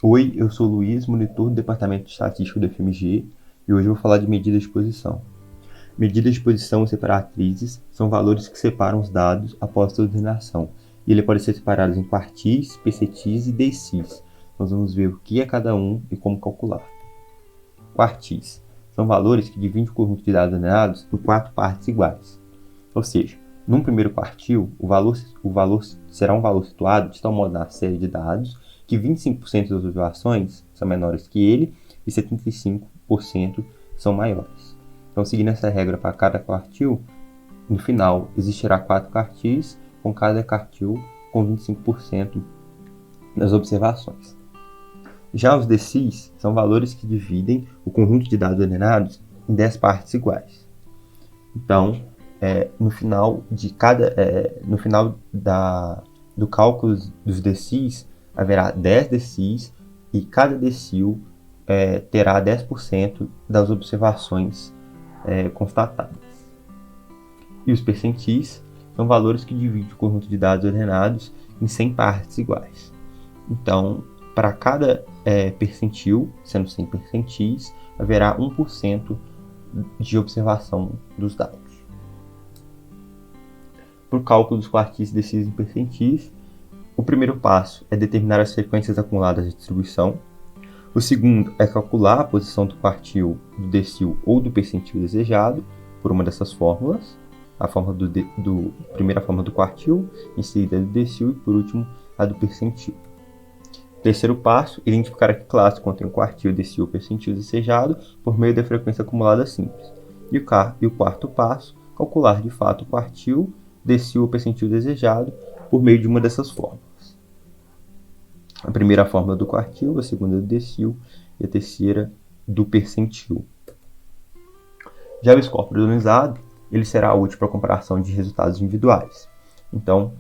Oi, eu sou o Luiz, monitor do Departamento de Estatística do FMG, e hoje eu vou falar de medida de exposição. Medida de exposição e separatrizes são valores que separam os dados após sua ordenação, e ele pode ser separado em quartis, percentis e decis. Nós vamos ver o que é cada um e como calcular. Quartis são valores que dividem o conjunto de dados ordenados em 4 partes iguais. Ou seja, num primeiro quartil, o valor será um valor situado de tal modo na série de dados que 25% das observações são menores que ele e 75% são maiores. Então, seguindo essa regra para cada quartil, no final existirá 4 quartis, com cada quartil com 25% das observações. Já os decis são valores que dividem o conjunto de dados ordenados em 10 partes iguais. Então, no final do cálculo dos decis, haverá 10 decis e cada decil terá 10% das observações constatadas. E os percentis são valores que dividem o conjunto de dados ordenados em 100 partes iguais. Então, para cada percentil, sendo 100 percentis, haverá 1% de observação dos dados. Para o cálculo dos quartis, decis e percentis, o primeiro passo é determinar as frequências acumuladas de distribuição. O segundo é calcular a posição do quartil, do decil ou do percentil desejado por uma dessas fórmulas. A primeira fórmula do quartil, em seguida a do decil e por último a do percentil. Terceiro passo, identificar a que classe contém o quartil, decil ou percentil desejado por meio da frequência acumulada simples. E o quarto passo, calcular de fato o quartil, decil ou percentil desejado por meio de uma dessas fórmulas. A primeira fórmula do quartil, a segunda do decil e a terceira do percentil. Já o score padronizado, ele será útil para a comparação de resultados individuais. Então,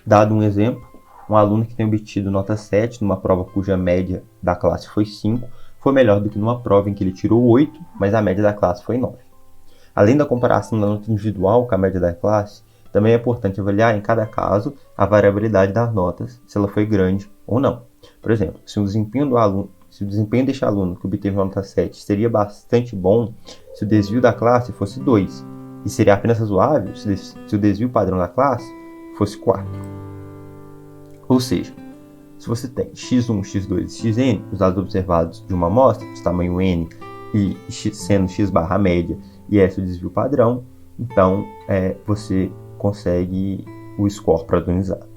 dado um exemplo, um aluno que tem obtido nota 7 numa prova cuja média da classe foi 5, foi melhor do que numa prova em que ele tirou 8, mas a média da classe foi 9. Além da comparação da nota individual com a média da classe, também é importante avaliar em cada caso a variabilidade das notas, se ela foi grande ou não. Por exemplo, se o desempenho deste aluno que obteve nota 7 seria bastante bom se o desvio da classe fosse 2, e seria apenas razoável se o desvio padrão da classe fosse 4. Ou seja, se você tem x1, x2 e xn, os dados observados de uma amostra de tamanho n, e sendo x barra a média e s o desvio padrão, então você consegue o score padronizado.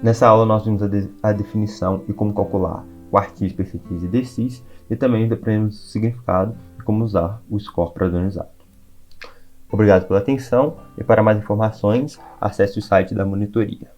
Nessa aula nós vimos a definição e como calcular quartis, percentis e decis, e também aprendemos o significado e como usar o score padronizado. Obrigado pela atenção e para mais informações, acesse o site da monitoria.